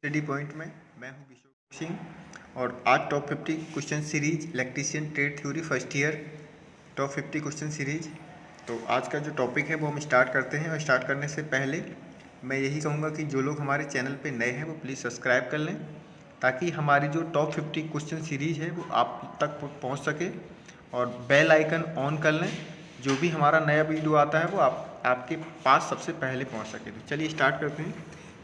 Study point में मैं हूं किशोर सिंह और आज top 50 question series electrician trade theory first year top 50 question series. तो आज का जो टॉपिक है वो हम स्टार्ट करते हैं और स्टार्ट करने से पहले मैं यही कहूँगा कि जो लोग हमारे चैनल पे नए हैं वो प्लीज़ सब्सक्राइब कर लें ताकि हमारी जो टॉप 50 क्वेश्चन सीरीज है वो आप तक पहुँच सके और बेल आइकन ऑन कर लें। जो भी हमारा नया वीडियो आता है वो आपके पास सबसे पहले पहुँच सके। तो चलिए स्टार्ट करते हैं।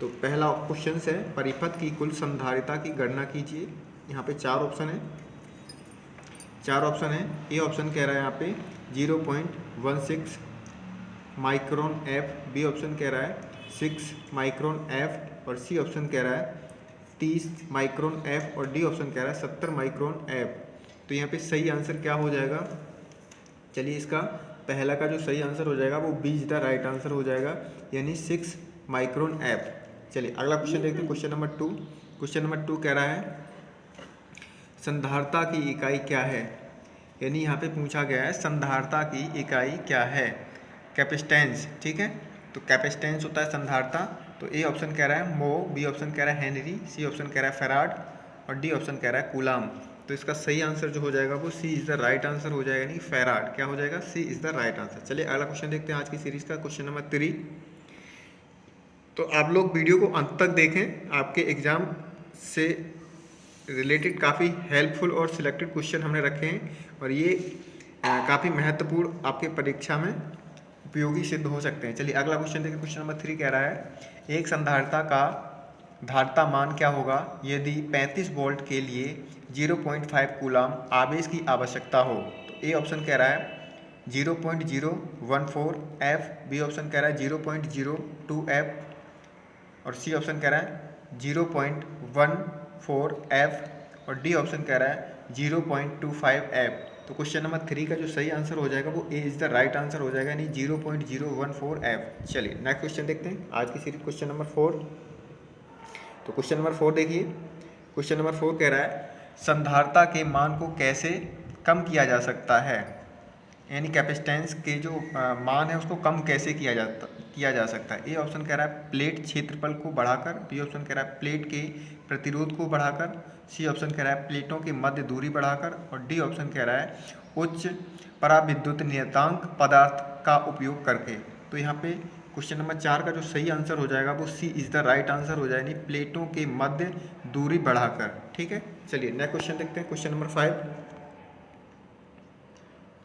तो पहला क्वेश्चन है परिपथ की कुल संधारिता की गणना कीजिए। यहाँ पे चार ऑप्शन है। ए ऑप्शन कह रहा है यहाँ पे 0.16 माइक्रोन एफ, बी ऑप्शन कह रहा है 6 माइक्रोन एफ और सी ऑप्शन कह रहा है 30 माइक्रोन एफ और डी ऑप्शन कह रहा है 70 माइक्रोन एफ। तो यहाँ पे सही आंसर क्या हो जाएगा? चलिए इसका पहला का जो सही आंसर हो जाएगा वो b is the right answer हो जाएगा, यानी 6 माइक्रोन एफ। चलिए अगला क्वेश्चन देखते हैं। क्वेश्चन नंबर टू कह रहा है संधारिता की इकाई क्या है, यानी यहाँ पे पूछा गया है संधारिता की इकाई क्या है। कैपेसिटेंस, ठीक है, तो कैपेसिटेंस होता है संधारिता। तो ए ऑप्शन कह रहा है मो, बी ऑप्शन कह रहा है हेनरी, सी ऑप्शन कह रहा है फैराड और डी ऑप्शन कह रहा है कूलाम। तो इसका सही आंसर जो हो जाएगा वो c is the right answer हो जाएगा, यानी फैराड। क्या हो जाएगा? सी इज़ द राइट आंसर। चलिए अगला क्वेश्चन देखते हैं आज की सीरीज का। Question number 3। तो आप लोग वीडियो को अंत तक देखें, आपके एग्ज़ाम से रिलेटेड काफ़ी हेल्पफुल और सिलेक्टेड क्वेश्चन हमने रखे हैं और ये काफ़ी महत्वपूर्ण आपके परीक्षा में उपयोगी सिद्ध हो सकते हैं। चलिए अगला क्वेश्चन देखिए। क्वेश्चन नंबर 3 कह रहा है एक संधारिता का धारिता मान क्या होगा यदि 35 वोल्ट के लिए 0.5 कूलाम आवेश की आवश्यकता हो। तो ए ऑप्शन कह रहा है 0.014 एफ, बी ऑप्शन कह रहा है 0.02 एफ और सी ऑप्शन कह रहा है 0.14 एफ और डी ऑप्शन कह रहा है 0.25 एफ। तो क्वेश्चन नंबर 3 का जो सही आंसर हो जाएगा वो A is the right answer हो जाएगा, यानी 0.014 एफ। चलिए नेक्स्ट क्वेश्चन देखते हैं आज की सीरीज। Question number 4। तो क्वेश्चन नंबर 4 देखिए। क्वेश्चन नंबर 4 कह रहा है संधारिता के मान को कैसे कम किया जा सकता है, यानी कैपेसिटेंस के जो मान है उसको कम कैसे किया जा सकता है। ए ऑप्शन कह रहा है प्लेट क्षेत्रफल को बढ़ाकर, बी ऑप्शन कह रहा है प्लेट के प्रतिरोध को बढ़ाकर, सी ऑप्शन कह रहा है प्लेटों की मध्य दूरी बढ़ाकर और डी ऑप्शन कह रहा है उच्च पराविद्युत नियतांक पदार्थ का उपयोग करके। तो यहाँ पे क्वेश्चन नंबर 4 का जो सही आंसर हो जाएगा वो c is the right answer हो जाएगा, यानी प्लेटों के मध्य दूरी बढ़ाकर। ठीक है, चलिए नेक्स्ट क्वेश्चन देखते हैं। Question number 5।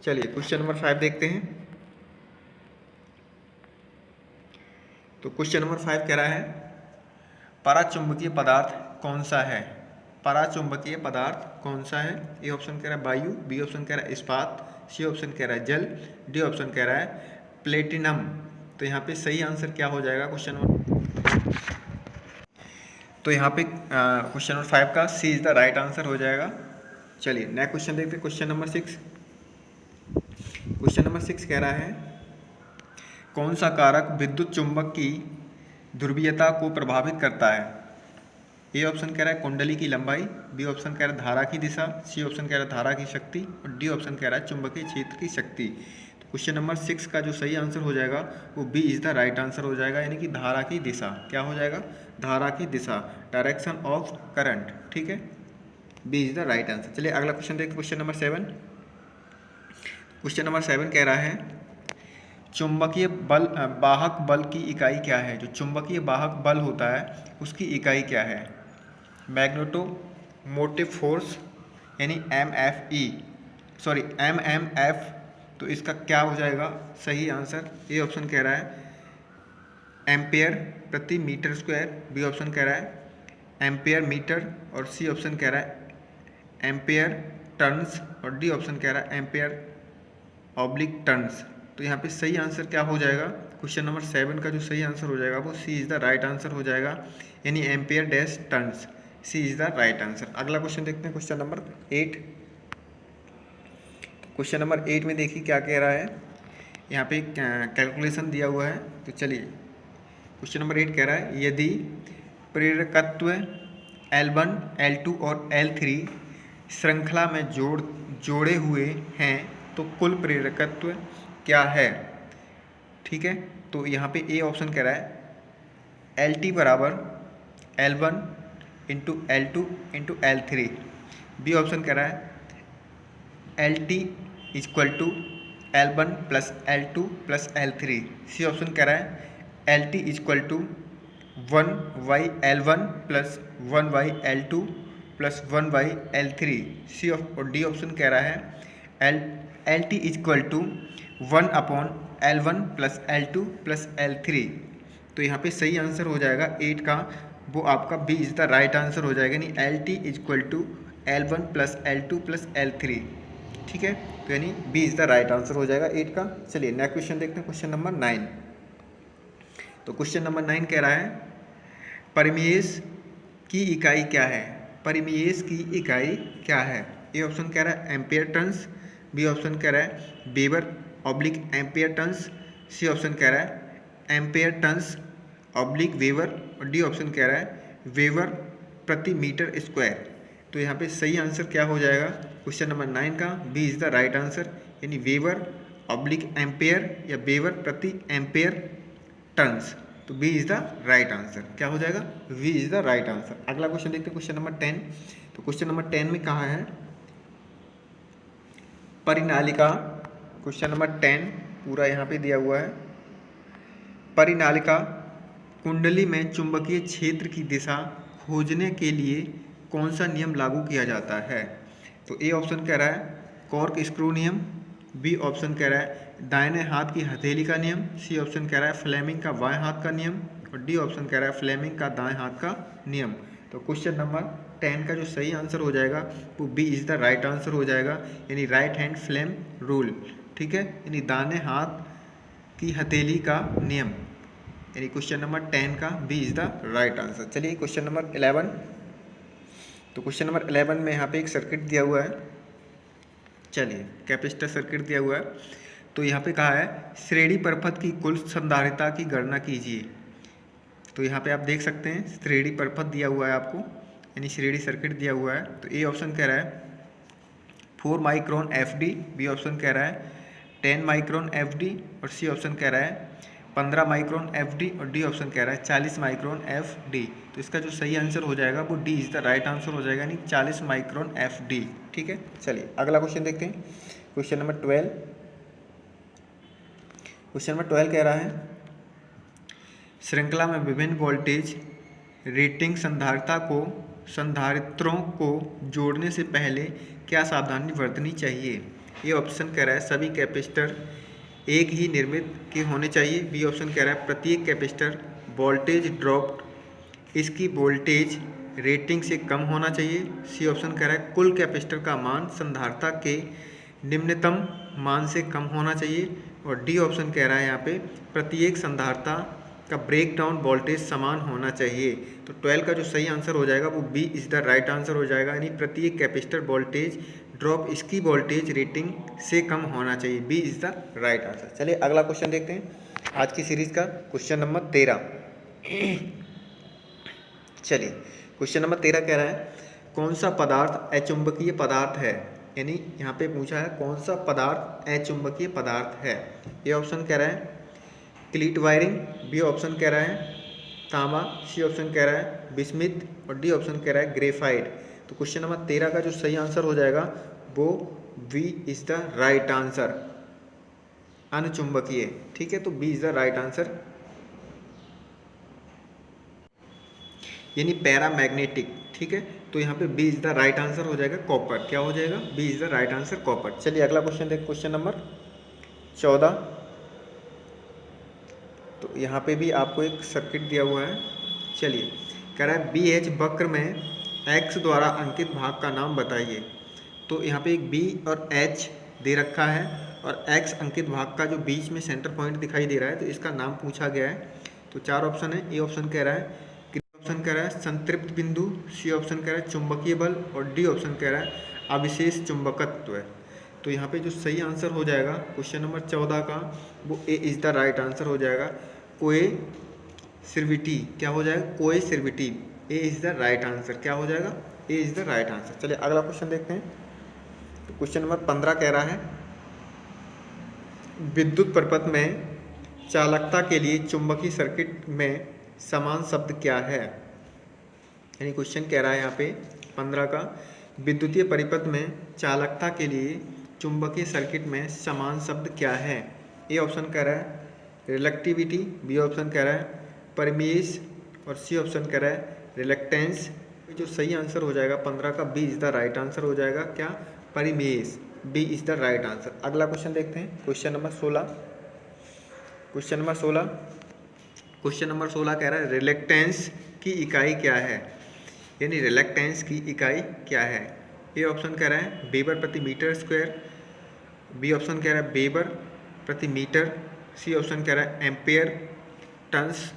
चलिए क्वेश्चन नंबर 5 देखते हैं। तो क्वेश्चन नंबर 5 कह रहा है पराचुंबकीय पदार्थ कौन सा है। पराचुंबकीय पदार्थ कौन सा है? ए ऑप्शन कह रहा है वायु, बी ऑप्शन कह रहा है इस्पात, सी ऑप्शन कह रहा है जल, डी ऑप्शन कह रहा है प्लेटिनम। तो यहाँ पे सही आंसर क्या हो जाएगा क्वेश्चन नंबर? तो यहाँ पे क्वेश्चन नंबर 5 का सी इज़ द राइट आंसर हो जाएगा। चलिए नेक्स्ट क्वेश्चन देखते हैं। Question number 6। क्वेश्चन नंबर 6 कह रहा है कौन सा कारक विद्युत चुंबक की ध्रुवीयता को प्रभावित करता है। ए ऑप्शन कह रहा है कुंडली की लंबाई, बी ऑप्शन कह रहा है धारा की दिशा, सी ऑप्शन कह रहा है धारा की शक्ति और डी ऑप्शन कह रहा है चुंबकीय क्षेत्र की शक्ति। तो क्वेश्चन नंबर 6 का जो सही आंसर हो जाएगा वो B is the right answer हो जाएगा, यानी कि धारा की दिशा। क्या हो जाएगा? धारा की दिशा, डायरेक्शन ऑफ करंट। ठीक है, b is the right answer. चलिए अगला क्वेश्चन देखते हैं। Question number 7। क्वेश्चन नंबर 7 कह रहा है चुंबकीय बल वाहक बल की इकाई क्या है। जो चुंबकीय वाहक बल होता है उसकी इकाई क्या है? मैग्नेटोमोटिव फोर्स, यानी MMF। तो इसका क्या हो जाएगा सही आंसर? ए ऑप्शन कह रहा है एम्पेयर प्रति मीटर स्क्वायर, बी ऑप्शन कह रहा है एम्पेयर मीटर और सी ऑप्शन कह रहा है एम्पेयर टर्न्स और डी ऑप्शन कह रहा है एम्पेयर ऑब्लिक टर्न्स। तो यहाँ पे सही आंसर क्या हो जाएगा? क्वेश्चन नंबर 7 का जो सही आंसर हो जाएगा वो c is the right answer हो जाएगा, यानी ampere dash turns. C is the right answer. अगला क्वेश्चन देखते हैं। Question number 8। क्वेश्चन नंबर 8 में देखिए क्या कह रहा है। यहाँ पे कैलकुलेशन दिया हुआ है। तो चलिए क्वेश्चन नंबर 8 कह रहा है यदि प्रेरकत्व L1, L2 और L3 श्रृंखला में जोड़े हुए हैं तो कुल प्रेरकत्व क्या है। ठीक है, तो यहाँ पे ए ऑप्शन कह रहा है LT बराबर L1 into L2 into L3। B option कह रहा है LT equal to L1 plus L2 plus L3। C option कह रहा है LT equal to 1/L1 plus 1/L2 plus 1/L3। और डी ऑप्शन कह रहा है LT equal to 1/L1 plus L2 plus L3। तो यहाँ पे सही आंसर हो जाएगा 8 का, वो आपका b is the right answer हो जाएगा, यानी LT equal to L1 plus L2 plus L3। ठीक है, तो यानी b is the right answer हो जाएगा 8 का। चलिए नेक्स्ट क्वेश्चन देखते हैं, क्वेश्चन नंबर 9। तो क्वेश्चन नंबर 9 कह रहा है परिमेश की इकाई क्या है। परिमेश की इकाई क्या है। ए ऑप्शन कह रहा है एम्पियर टन्स, बी ऑप्शन कह रहा है weber oblique ampere turns, c option कह रहा है एम्पियर टन्स ऑब्लिक वेबर, और डी ऑप्शन कह रहा है वेबर प्रति मीटर स्क्वायर। तो यहाँ पे सही आंसर क्या हो जाएगा क्वेश्चन नंबर 9 का, b is the right answer, यानी वेबर ऑब्लिक एम्पेयर या वेबर प्रति एम्पेयर टन्स। तो B is the right answer, क्या हो जाएगा, B is the right answer. अगला क्वेश्चन देखते हैं, क्वेश्चन नंबर 10। तो क्वेश्चन नंबर 10 में कहा है परिनालिका, क्वेश्चन नंबर 10 पूरा यहाँ पे दिया हुआ है। परिनालिका कुंडली में चुंबकीय क्षेत्र की दिशा खोजने के लिए कौन सा नियम लागू किया जाता है। तो ए ऑप्शन कह रहा है कॉर्क स्क्रू नियम, बी ऑप्शन कह रहा है दाहिने हाथ की हथेली का नियम, सी ऑप्शन कह रहा है फ्लेमिंग का बाएं हाथ का नियम, और डी ऑप्शन कह रहा है फ्लेमिंग का दाएं हाथ का नियम। तो क्वेश्चन नंबर 10 का जो सही आंसर हो जाएगा वो B is the right answer हो जाएगा, यानी राइट हैंड फ्लेम रूल। ठीक है, यानी दाहिने हाथ की हथेली का नियम, यानी क्वेश्चन नंबर 10 का b is the right answer. चलिए क्वेश्चन नंबर 11। तो क्वेश्चन नंबर 11 में यहाँ पे एक सर्किट दिया हुआ है, चलिए कैपेसिटर सर्किट दिया हुआ है। तो यहाँ पे कहा है श्रेणी परपथ की कुल संधारिता की गणना कीजिए। तो यहाँ पे आप देख सकते हैं श्रेणी परपथ दिया हुआ है आपको, यानी श्रेणी सर्किट दिया हुआ है। तो ए ऑप्शन कह रहा है 4 माइक्रोन FD, बी ऑप्शन कह रहा है 10 माइक्रोन FD, और सी ऑप्शन कह रहा है 15 माइक्रोन FD, और डी ऑप्शन कह रहा है 40 माइक्रोन FD। तो इसका जो सही आंसर हो जाएगा वो D is the right answer हो जाएगा, यानी 40 माइक्रोन FD। ठीक है, चलिए अगला क्वेश्चन देखते हैं, क्वेश्चन नंबर 12। क्वेश्चन नंबर 12 कह रहा है श्रृंखला में विभिन्न वोल्टेज रेटिंग संधारित्रों को जोड़ने से पहले क्या सावधानी बरतनी चाहिए। ये ऑप्शन कह रहा है सभी कैपेसिटर एक ही निर्मित के होने चाहिए, बी ऑप्शन कह रहा है प्रत्येक कैपेसिटर वोल्टेज ड्रॉप्ड इसकी वोल्टेज रेटिंग से कम होना चाहिए, सी ऑप्शन कह रहा है कुल कैपेसिटर का मान संधारिता के निम्नतम मान से कम होना चाहिए, और डी ऑप्शन कह रहा है यहाँ पे प्रत्येक संधारिता का ब्रेकडाउन वोल्टेज समान होना चाहिए। तो 12 का जो सही आंसर हो जाएगा वो B is the right answer हो जाएगा, यानी प्रत्येक कैपेसिटर वोल्टेज ड्रॉप इसकी वोल्टेज रेटिंग से कम होना चाहिए, b is the right answer. चलिए अगला क्वेश्चन देखते हैं आज की सीरीज़ का, क्वेश्चन नंबर 13। चलिए क्वेश्चन नंबर 13 कह रहा है कौन सा पदार्थ अचुंबकीय पदार्थ है, यानी यहाँ पे पूछा है कौन सा पदार्थ अचुंबकीय पदार्थ है। ये ऑप्शन कह रहा है क्लीट वायरिंग, बी ऑप्शन कह रहा है तांबा, सी ऑप्शन कह रहा है बिस्मिथ, और डी ऑप्शन कह रहा है ग्रेफाइट। तो क्वेश्चन नंबर 13 का जो सही आंसर हो जाएगा वो B is the right answer, अनुचुंबकीय। ठीक है, तो B is the right answer, यानी पैरामैग्नेटिक। ठीक है, तो यहाँ पे B is the right answer हो जाएगा कॉपर। क्या हो जाएगा, B is the right answer copper. चलिए अगला क्वेश्चन देख, क्वेश्चन नंबर 14। तो यहाँ पे भी आपको एक सर्किट दिया हुआ है। चलिए कह रहा है BH वक्र में X द्वारा अंकित भाग का नाम बताइए। तो यहाँ पे एक B और H दे रखा है, और X अंकित भाग का जो बीच में सेंटर पॉइंट दिखाई दे रहा है, तो इसका नाम पूछा गया है। तो 4 ऑप्शन है, ए ऑप्शन कह रहा है ऑप्शन कह रहा है संतृप्त बिंदु, सी ऑप्शन कह रहा है चुंबकीय बल, और डी ऑप्शन कह रहा है अविशेष चुंबकत्व। तो यहाँ पे जो सही आंसर हो जाएगा क्वेश्चन नंबर 14 का वो A is the right answer हो जाएगा, कोएसिविटी। क्या हो जाएगा, coercivity, A is the right answer. क्या हो जाएगा, A is the right answer. चलिए अगला क्वेश्चन देखते हैं। तो क्वेश्चन नंबर 15 कह रहा है विद्युत परिपथ में चालकता के लिए चुंबकीय सर्किट में समान शब्द क्या है। यानी क्वेश्चन कह रहा है यहाँ पे 15 का, विद्युतीय परिपथ में चालकता के लिए चुंबकीय सर्किट में समान शब्द क्या है? ए ऑप्शन कह रहा है रिलेक्टिविटी, बी ऑप्शन कह रहा है परमिएस और सी ऑप्शन कह रहा है रिलेक्टेंस। जो सही आंसर हो जाएगा 15 का B is the right answer हो जाएगा। क्या? Permeance, B is the right answer. अगला क्वेश्चन देखते हैं, क्वेश्चन नंबर 16। क्वेश्चन नंबर 16 कह रहा है रिलेक्टेंस की इकाई क्या है? यानी रिलेक्टेंस की इकाई क्या है? ए ऑप्शन कह रहा है वेबर प्रति मीटर स्क्वायर, बी ऑप्शन कह रहा है वेबर प्रति मीटर, सी ऑप्शन कह रहा है एम्पेयर टन्स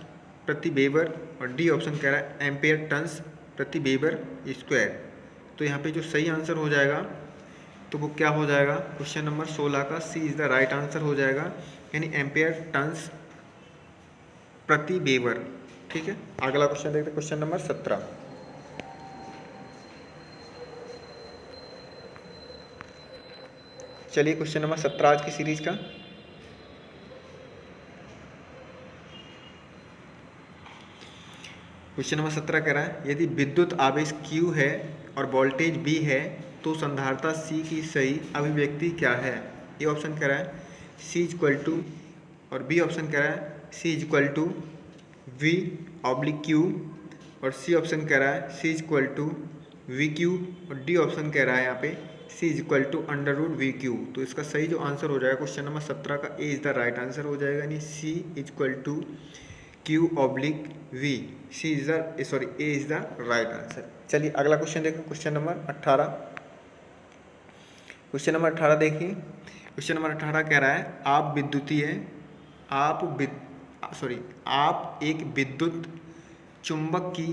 प्रति वेबर और डी ऑप्शन कह रहा है एम्पेयर टन्स प्रति वेबर स्क्वायर। तो यहाँ पे जो सही आंसर हो जाएगा तो वो क्या हो जाएगा? क्वेश्चन नंबर 16 का सी इज़ द राइट आंसर हो जाएगा, यानी एम्पेयर टन्स प्रति वेबर। ठीक है, अगला क्वेश्चन देखते हैं, क्वेश्चन नंबर 17। चलिए क्वेश्चन नंबर 17 आज की सीरीज का। क्वेश्चन नंबर 17 कह रहा है यदि विद्युत आवेश Q है और वोल्टेज V है तो संधारिता C की सही अभिव्यक्ति क्या है? ए ऑप्शन कह रहा है C इक्वल टू और बी ऑप्शन कह रहा है C इक्वल टू V/Q और सी ऑप्शन कह रहा है C इक्वल टू VQ और डी ऑप्शन कह रहा है यहाँ पे C इक्वल टू √VQ। तो इसका सही जो आंसर हो जाएगा क्वेश्चन नंबर 17 का a is the right answer हो जाएगा, यानी C equal to Q/V। C is the sorry a is the right answer. चलिए अगला क्वेश्चन देखिए, क्वेश्चन नंबर 18। क्वेश्चन नंबर 18 देखिए, क्वेश्चन नंबर 18 कह रहा है आप एक विद्युत चुंबक की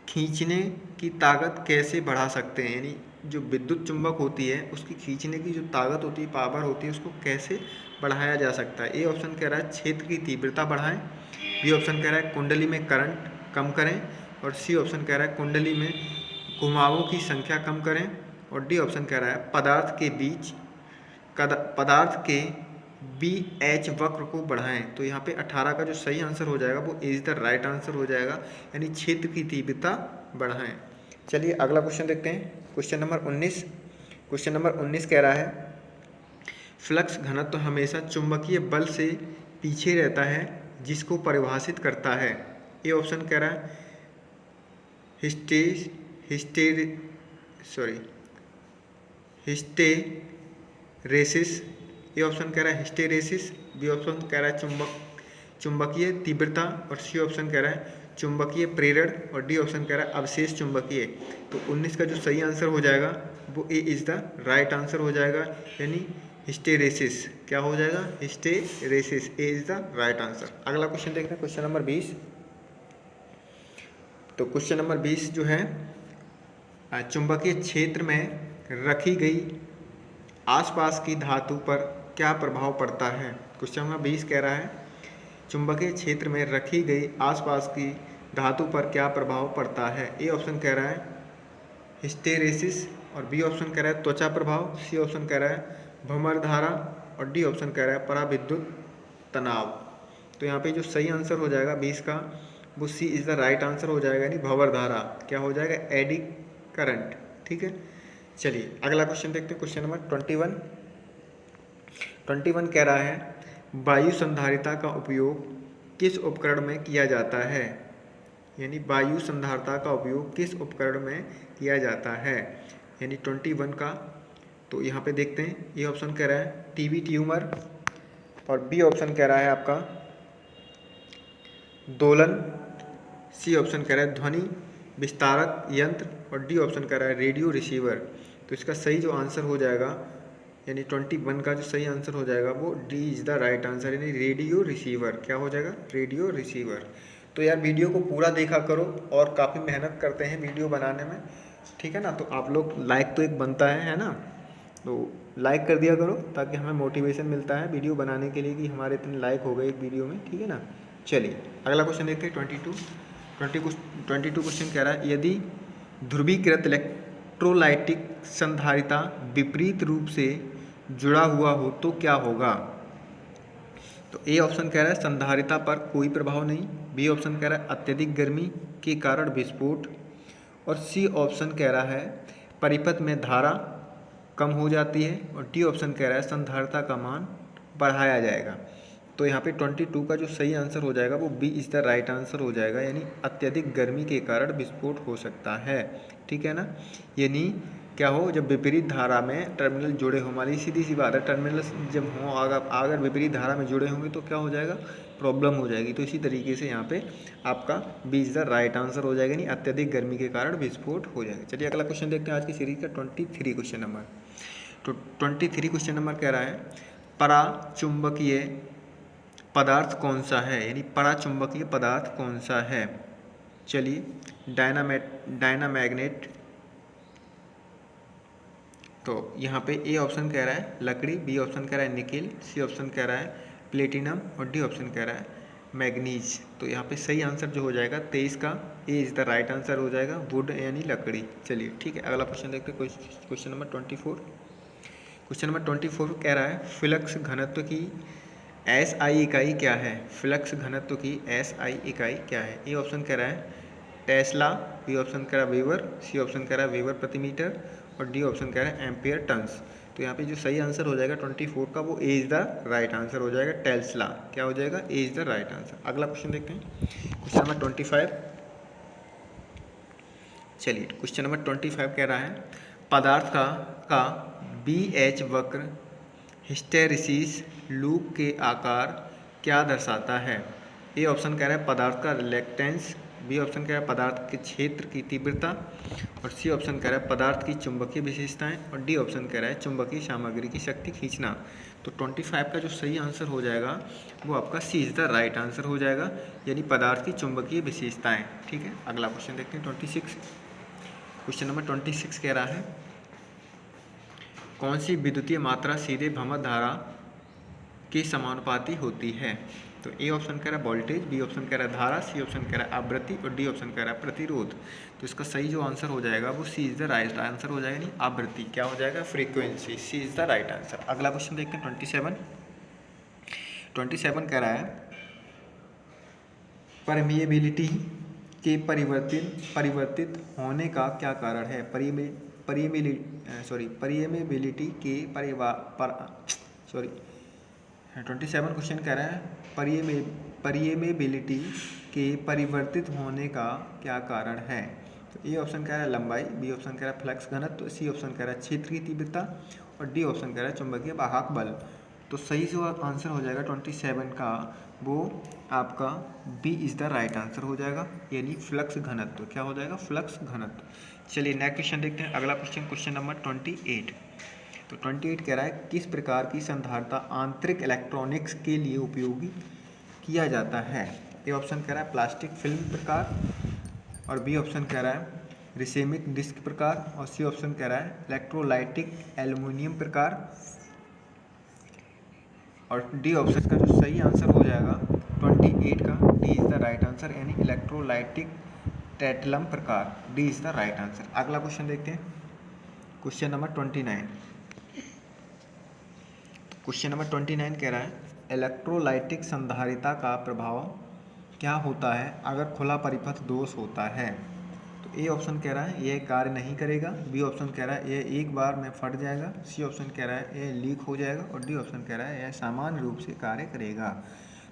खींचने की ताकत कैसे बढ़ा सकते हैं? यानी जो विद्युत चुंबक होती है उसकी खींचने की जो ताकत होती है, पावर होती है, उसको कैसे बढ़ाया जा सकता है? ए ऑप्शन कह रहा है क्षेत्र की तीव्रता बढ़ाएं, बी ऑप्शन कह रहा है कुंडली में करंट कम करें और सी ऑप्शन कह रहा है कुंडली में घुमावों की संख्या कम करें और डी ऑप्शन कह रहा है पदार्थ के BH वक्र को बढ़ाएं। तो यहाँ पे 18 का जो सही आंसर हो जाएगा वो इज द राइट आंसर हो जाएगा, यानी क्षेत्र की तीव्रता बढ़ाएं। चलिए अगला क्वेश्चन देखते हैं, क्वेश्चन नंबर 19। क्वेश्चन नंबर 19 कह रहा है फ्लक्स घनत्व हमेशा चुंबकीय बल से पीछे रहता है जिसको परिभाषित करता है। ए ऑप्शन कह रहा है हिस्टेरेसिस, ए ऑप्शन कह रहा है हिस्टेरेसिस, बी ऑप्शन कह रहा है चुंबकीय तीव्रता और सी ऑप्शन कह रहा है चुंबकीय प्रेरण और डी ऑप्शन कह रहा है अवशेष चुंबकीय। तो 19 का जो सही आंसर हो जाएगा वो A is the right answer हो जाएगा, यानी हिस्टेरेसिस। क्या हो जाएगा? Hysteresis, A is the right answer. अगला क्वेश्चन देखते हैं, क्वेश्चन नंबर 20। तो क्वेश्चन नंबर 20 जो है चुंबकीय क्षेत्र में रखी गई आसपास की धातु पर क्या प्रभाव पड़ता है? क्वेश्चन नंबर 20 कह रहा है चुंबकीय क्षेत्र में रखी गई आसपास की धातु पर क्या प्रभाव पड़ता है? ए ऑप्शन कह रहा है हिस्टेरेसिस और बी ऑप्शन कह रहा है त्वचा प्रभाव, सी ऑप्शन कह रहा है भ्रमण धारा और डी ऑप्शन कह रहा है पराविद्युत तनाव। तो यहाँ पे जो सही आंसर हो जाएगा 20 का वो c is the right answer हो जाएगा, यानी भंवर धारा। क्या हो जाएगा? Eddy current. ठीक है, चलिए अगला क्वेश्चन देखते हैं, क्वेश्चन नंबर 21 कह रहा है वायु संधारिता का उपयोग किस उपकरण में किया जाता है? यानी वायु संधारिता का उपयोग किस उपकरण में किया जाता है? यानी 21 का तो यहाँ पे देखते हैं, ये ऑप्शन कह रहा है टीबी ट्यूमर और बी ऑप्शन कह रहा है आपका दोलन, सी ऑप्शन कह रहा है ध्वनि विस्तारक यंत्र और डी ऑप्शन कह रहा है रेडियो रिसीवर। तो इसका सही जो आंसर हो जाएगा, यानी 21 का जो सही आंसर हो जाएगा वो D is the right answer, यानी रेडियो रिसीवर। क्या हो जाएगा? Radio receiver. तो यार वीडियो को पूरा देखा करो और काफ़ी मेहनत करते हैं वीडियो बनाने में, ठीक है ना। तो आप लोग लाइक तो एक बनता है ना, तो लाइक कर दिया करो ताकि हमें मोटिवेशन मिलता है वीडियो बनाने के लिए कि हमारे इतने लाइक हो गए एक वीडियो में, ठीक है ना। चलिए अगला क्वेश्चन देखते हैं 22 क्वेश्चन कह रहा है यदि ध्रुवीकृत इलेक्ट्रोलाइटिक संधारिता विपरीत रूप से जुड़ा हुआ हो तो क्या होगा? तो ए ऑप्शन कह रहा है संधारिता पर कोई प्रभाव नहीं, बी ऑप्शन कह रहा है अत्यधिक गर्मी के कारण विस्फोट, और सी ऑप्शन कह रहा है परिपथ में धारा कम हो जाती है, और डी ऑप्शन कह रहा है संधारिता का मान बढ़ाया जाएगा। तो यहाँ पे 22 का जो सही आंसर हो जाएगा वो B is the right answer हो जाएगा, यानी अत्यधिक गर्मी के कारण विस्फोट हो सकता है। ठीक है ना, यानी क्या हो, जब विपरीत धारा में टर्मिनल जुड़े हों, हमारी सीधी सी बात है, टर्मिनल जब हों अगर विपरीत धारा में जुड़े होंगे तो क्या हो जाएगा, प्रॉब्लम हो जाएगी। तो इसी तरीके से यहाँ पे आपका b is the right answer हो जाएगा, यानी अत्यधिक गर्मी के कारण विस्फोट हो जाएगा। चलिए अगला क्वेश्चन देखते हैं आज की सीरीज का 23 क्वेश्चन नंबर। तो 23 क्वेश्चन नंबर कह रहा है पराचुंबकीय पदार्थ कौन सा है, यानी पराचुंबकीय पदार्थ कौन सा है। चलिए डायनामैग्नेट, तो यहाँ पे ए ऑप्शन कह रहा है लकड़ी, बी ऑप्शन कह रहा है निकिल, सी ऑप्शन कह रहा है प्लेटिनम, और डी ऑप्शन कह रहा है मैग्नीज। तो यहाँ पे सही आंसर जो हो जाएगा 23 का a is the right answer हो जाएगा, वुड यानी लकड़ी। चलिए ठीक है, अगला क्वेश्चन देखते हैं, क्वेश्चन नंबर 24। क्वेश्चन नंबर 24 कह रहा है फ्लक्स घनत्व की एसआई इकाई क्या है। फ्लक्स घनत्व की एसआई इकाई क्या है। ए ऑप्शन कह रहा है टेस्ला, बी ऑप्शन कह रहा है वेबर, सी ऑप्शन कह रहा है वेबर प्रति मीटर, और डी ऑप्शन कह रहा है एम्पियर टन्स। तो यहाँ पे जो सही आंसर हो जाएगा 24 का वो A is the right answer हो जाएगा, टेस्ला। क्या हो जाएगा, A is the right answer. अगला क्वेश्चन देखते हैं, क्वेश्चन नंबर 25। चलिए क्वेश्चन नंबर 25 कह रहा है पदार्थ का बी एच वक्र हिस्टेरिसिस लूप के आकार क्या दर्शाता है। ए ऑप्शन कह रहा है पदार्थ का रिलेक्टेंस, बी ऑप्शन कह रहा है पदार्थ के क्षेत्र की तीव्रता, और सी ऑप्शन कह रहा है पदार्थ की चुंबकीय विशेषताएं, और डी ऑप्शन कह रहा है चुंबकीय सामग्री की शक्ति खींचना। तो 25 का जो सही आंसर हो जाएगा वो आपका सी इज़ द राइट आंसर हो जाएगा, यानी पदार्थ की चुंबकीय विशेषताएं। ठीक है, अगला क्वेश्चन देखते हैं 26। क्वेश्चन नंबर 26 कह रहा है कौन सी विद्युतीय मात्रा सीधे भ्रमण धारा के समानुपाती होती है। तो ए ऑप्शन कह रहा है वोल्टेज, बी ऑप्शन कह रहा है धारा, सी ऑप्शन कह रहा है आवृत्ति, और डी ऑप्शन कह रहा है प्रतिरोध। तो इसका सही जो आंसर हो जाएगा वो c is the right answer हो जाएगा, यानी आवृत्ति। क्या हो जाएगा, frequency. C is the right answer. अगला क्वेश्चन देखते हैं 27 कह रहा है परमिएबिलिटी के परिवर्तित होने का क्या कारण है। परमिएबिलिटी के 27 क्वेश्चन कह रहा है परमिएबिलिटी के परिवर्तित होने का क्या कारण है। तो ए ऑप्शन कह रहा है लंबाई, बी ऑप्शन कह रहा है फ्लक्स घनत्व, सी ऑप्शन कह रहा है क्षेत्र की तीव्रता, और डी ऑप्शन कह रहा है चुंबकीय वाहक बल। तो सही जो आंसर हो जाएगा 27 का वो आपका b is the right answer हो जाएगा, यानी फ्लक्स घनत्व। क्या हो जाएगा, फ्लक्स घनत्व। चलिए नेक्स्ट क्वेश्चन देखते हैं, अगला क्वेश्चन नंबर 28। तो 28 कह रहा है किस प्रकार की संधारिता आंतरिक इलेक्ट्रॉनिक्स के लिए उपयोगी किया जाता है। ए ऑप्शन कह रहा है प्लास्टिक फिल्म प्रकार, और बी ऑप्शन कह रहा है रिसेमिक डिस्क प्रकार, और सी ऑप्शन कह रहा है इलेक्ट्रोलाइटिक एल्युमिनियम प्रकार, और डी ऑप्शन का जो सही आंसर हो जाएगा 28 का D is the right answer, यानी इलेक्ट्रोलाइटिक टैटलम प्रकार। D is the right answer. अगला क्वेश्चन देखते हैं, क्वेश्चन नंबर 29। क्वेश्चन नंबर 29 कह रहा है इलेक्ट्रोलाइटिक संधारिता का प्रभाव क्या होता है अगर खुला परिपथ दोष होता है। तो ए ऑप्शन कह रहा है यह कार्य नहीं करेगा, बी ऑप्शन कह रहा है यह एक बार में फट जाएगा, सी ऑप्शन कह रहा है यह लीक हो जाएगा, और डी ऑप्शन कह रहा है यह सामान्य रूप से कार्य करेगा।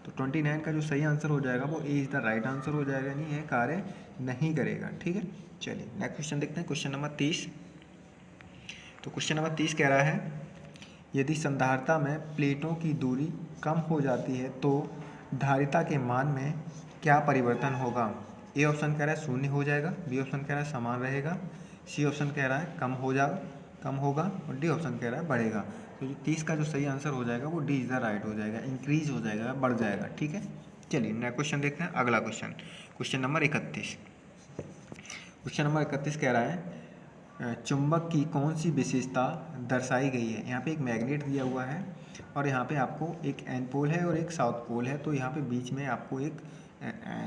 तो 29 का जो सही आंसर हो जाएगा वो A is the right answer हो जाएगा, यानी यह कार्य नहीं करेगा। ठीक है, चलिए नेक्स्ट क्वेश्चन देखते हैं, क्वेश्चन नंबर 30। तो क्वेश्चन नंबर 30 कह रहा है यदि संधारिता में प्लेटों की दूरी कम हो जाती है तो धारिता के मान में क्या परिवर्तन होगा। ए ऑप्शन कह रहा है शून्य हो जाएगा, बी ऑप्शन कह रहा है समान रहेगा, सी ऑप्शन कह रहा है कम होगा, और डी ऑप्शन कह रहा है बढ़ेगा। तो जो 30 का जो सही आंसर हो जाएगा वो डी इज़ द राइट हो जाएगा, इंक्रीज हो जाएगा, बढ़ जाएगा। ठीक है, चलिए नेक्स्ट क्वेश्चन देखते हैं, अगला क्वेश्चन नंबर 31। क्वेश्चन नंबर 31 कह रहा है चुंबक की कौन सी विशेषता दर्शाई गई है। यहाँ पे एक मैग्नेट दिया हुआ है, और यहाँ पे आपको एक एन पोल है और एक साउथ पोल है। तो यहाँ पे बीच में आपको एक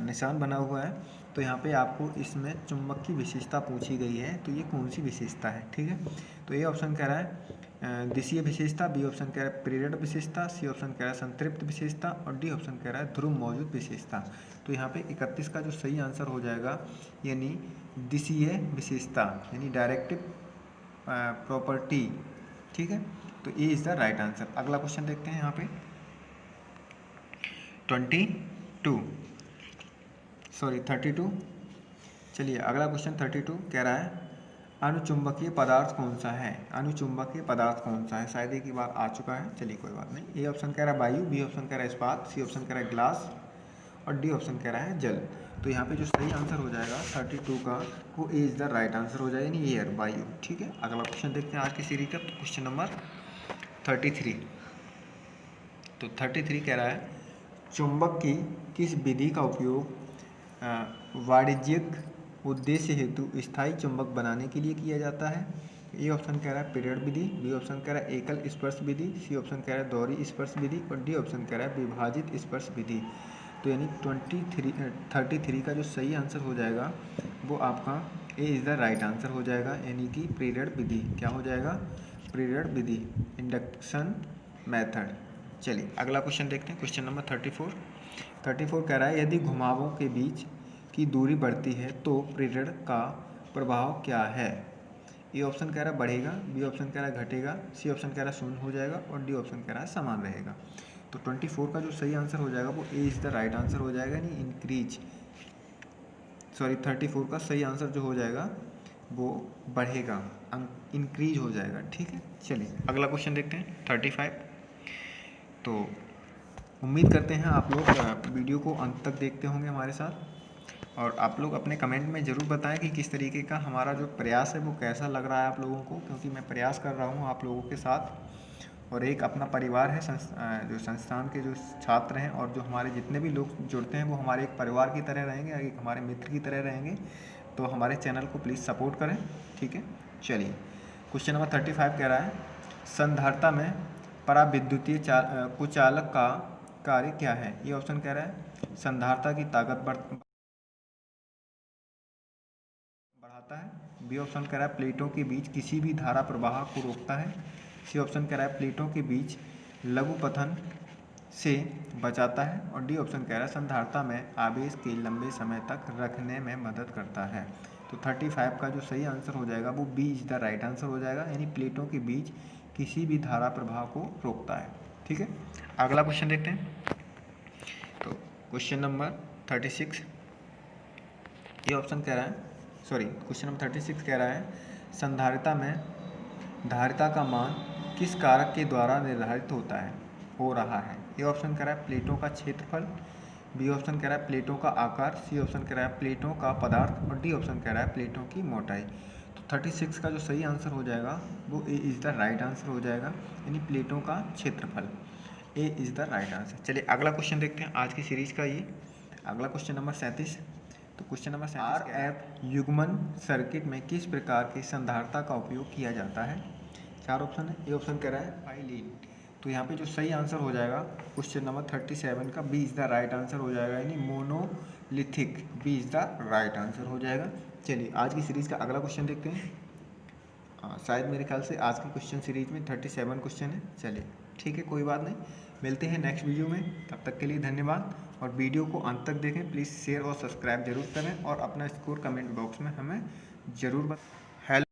निशान बना हुआ है, तो यहाँ पे आपको इसमें चुंबक की विशेषता पूछी गई है, तो ये कौन सी विशेषता है, ठीक है। तो ए ऑप्शन कह रहा है दिशीय विशेषता, बी ऑप्शन कह रहा है प्रेरण विशेषता, सी ऑप्शन कह रहा है संतृप्त विशेषता और डी ऑप्शन कह रहा है ध्रुव मौजूद विशेषता। तो यहाँ पे 31 का जो सही आंसर हो जाएगा यानी दिशीय विशेषता यानी डायरेक्टिव प्रॉपर्टी, ठीक है। तो ए इज़ द राइट आंसर। अगला क्वेश्चन देखते हैं यहाँ पे 32। चलिए अगला क्वेश्चन 32 कह रहा है अनुचुंबकीय पदार्थ कौन सा है। अनुचुंबकीय पदार्थ कौन सा है, शायद एक ही बार आ चुका है, चलिए कोई बात नहीं। ए ऑप्शन कह रहा है वायु, बी ऑप्शन कह रहा है इस्पात, सी ऑप्शन कह रहा है ग्लास और डी ऑप्शन कह रहा है जल। तो यहाँ पे जो सही आंसर हो जाएगा 32 का वो A is the right answer हो जाएगा यानी एयर, वायु, ठीक है। अगला क्वेश्चन देखते हैं आज की सीरीज का, क्वेश्चन नंबर 33। तो 33 कह रहा है चुंबक की किस विधि का उपयोग वाणिज्यिक उद्देश्य हेतु स्थायी चुंबक बनाने के लिए किया जाता है। ए ऑप्शन कह रहा है प्रेरण विधि, बी ऑप्शन कह रहा है एकल स्पर्श विधि, सी ऑप्शन कह रहा है दोहरी स्पर्श विधि और डी ऑप्शन कह रहा है विभाजित स्पर्श विधि। तो यानी 33 का जो सही आंसर हो जाएगा वो आपका ए इज़ द राइट आंसर हो जाएगा यानी कि प्रेरण विधि। क्या हो जाएगा, प्रेरण विधि, इंडक्शन मेथड। चलिए अगला क्वेश्चन देखते हैं, क्वेश्चन नंबर 34 कह रहा है यदि घुमावों के बीच की दूरी बढ़ती है तो प्रेरण का प्रभाव क्या है। ए ऑप्शन कह रहा है बढ़ेगा, बी ऑप्शन कह रहा है घटेगा, सी ऑप्शन कह रहा है शून्य हो जाएगा और डी ऑप्शन कह रहा है समान रहेगा। तो 24 का जो सही आंसर हो जाएगा वो A is the right answer हो जाएगा यानी इंक्रीज, 34 का सही आंसर जो हो जाएगा वो बढ़ेगा, इंक्रीज हो जाएगा, ठीक है। चलिए अगला क्वेश्चन देखते हैं 35। तो उम्मीद करते हैं आप लोग वीडियो को अंत तक देखते होंगे हमारे साथ और आप लोग अपने कमेंट में ज़रूर बताएं कि किस तरीके का हमारा जो प्रयास है वो कैसा लग रहा है आप लोगों को, क्योंकि मैं प्रयास कर रहा हूँ आप लोगों के साथ और एक अपना परिवार है। जो संस्थान के जो छात्र हैं और जो हमारे जितने भी लोग जुड़ते हैं वो हमारे एक परिवार की तरह रहेंगे, एक हमारे मित्र की तरह रहेंगे। तो हमारे चैनल को प्लीज़ सपोर्ट करें, ठीक है। चलिए क्वेश्चन नंबर 35 कह रहा है संधारिता में पराविद्युतीय कुचालक का कार्य क्या है। ये ऑप्शन कह रहा है संधारिता की ताकत बढ़ाता है, बी ऑप्शन कह रहा है प्लेटों के बीच किसी भी धारा प्रवाह को रोकता है, सी ऑप्शन कह रहा है प्लेटों के बीच लघुपथन से बचाता है और डी ऑप्शन कह रहा है संधारिता में आवेश के लंबे समय तक रखने में मदद करता है। तो 35 का जो सही आंसर हो जाएगा वो B is the right answer हो जाएगा यानी प्लेटों के बीच किसी भी धारा प्रवाह को रोकता है, ठीक है। अगला क्वेश्चन देखते हैं। तो क्वेश्चन नंबर 36 ये ऑप्शन कह रहा है क्वेश्चन नंबर 36 कह रहा है संधारिता में धारिता का मान किस कारक के द्वारा निर्धारित हो रहा है। ये ऑप्शन कह रहा है प्लेटों का क्षेत्रफल, बी ऑप्शन कह रहा है प्लेटों का आकार, सी ऑप्शन कह रहा है प्लेटों का पदार्थ और डी ऑप्शन कह रहा है प्लेटों की मोटाई। तो 36 का जो सही आंसर हो जाएगा वो A is the right answer हो जाएगा यानी प्लेटों का क्षेत्रफल, ए इज़ द राइट आंसर। चलिए अगला क्वेश्चन देखते हैं आज की सीरीज का ये अगला क्वेश्चन नंबर 37। तो क्वेश्चन नंबर 37 आरएफ युग्मन सर्किट में किस प्रकार की संधारिता का उपयोग किया जाता है। 4 ऑप्शन है। ए ऑप्शन कह रहा है फाइलिन। तो यहाँ पे जो सही आंसर हो जाएगा क्वेश्चन नंबर 37 का b is the right answer हो जाएगा यानी monolithic, b is the right answer हो जाएगा। चलिए आज की सीरीज़ का अगला क्वेश्चन देखते हैं। शायद मेरे ख्याल से आज की क्वेश्चन सीरीज में 37 क्वेश्चन है। चलिए ठीक है, कोई बात नहीं, मिलते हैं नेक्स्ट वीडियो में। तब तक के लिए धन्यवाद और वीडियो को अंत तक देखें। प्लीज़ शेयर और सब्सक्राइब जरूर करें और अपना स्कोर कमेंट बॉक्स में हमें ज़रूर बताएं।